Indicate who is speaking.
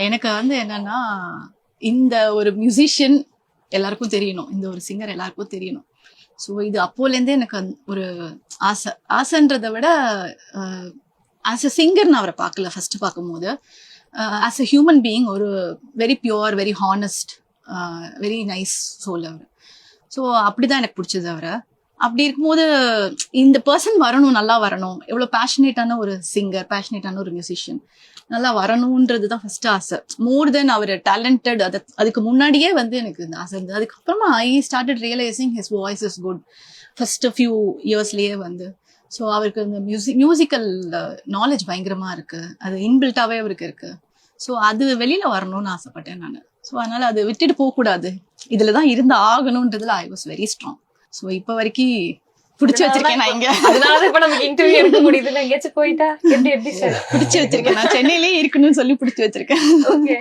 Speaker 1: எனக்கு என்னன்னா, இந்த ஒரு மியூசிஷியன் எல்லாருக்கும் தெரியணும். இந்த ஒரு சிங்கர் எல்லாருக்கும் தெரியணும். ஸோ இது அப்போலேருந்தே எனக்கு ஒரு ஆசை. ஆசைன்றதை விட ஆஸ் அ சிங்கர் நான் அவரை பார்க்கல ஃபர்ஸ்ட் பார்க்கும்போது. ஆஸ் அ ஹியூமன் பீயிங் ஒரு very pure, very honest, very nice soul அவர். ஸோ அப்படிதான் எனக்கு பிடிச்சது அவரை. அப்படி இருக்கும்போது இந்த பர்சன் வரணும், நல்லா வரணும், எவ்வளோ பேஷனேட்டான ஒரு சிங்கர், பேஷனேட்டான ஒரு மியூசிஷியன் நல்லா வரணும்ன்றது தான் ஃபர்ஸ்ட் ஆசை. மோர் தென் அவர் டேலண்டட். அதுக்கு முன்னாடியே எனக்கு இந்த ஆசை இருந்தது. அதுக்கப்புறமா I started realising his voice is good first few இயர்ஸ்லயே ஸோ அவருக்கு இந்த மியூசிக்கல் நாலேஜ் பயங்கரமா இருக்கு. அது இன்பில்ட்டாவே அவருக்கு இருக்கு. ஸோ அது வெளியில வரணும்னு ஆசைப்பட்டேன் நான். ஸோ அதனால அதை விட்டுட்டு போகக்கூடாது, இதுலதான் இருந்து ஆகணும்ன்றதுல I was very strong. So இப்ப வரைக்கும் பிடிச்சு வச்சிருக்கேன் நான். இங்க
Speaker 2: அதனால இப்ப நமக்கு இன்டர்வியூ எடுக்க முடியுது. எங்கேயாச்சும் போயிட்டா எப்படி சார்
Speaker 1: பிடிச்சு வச்சிருக்கேன் நான். சென்னையிலேயே இருக்கணும்னு சொல்லி பிடிச்சு வச்சிருக்கேன்.
Speaker 2: ஓகே.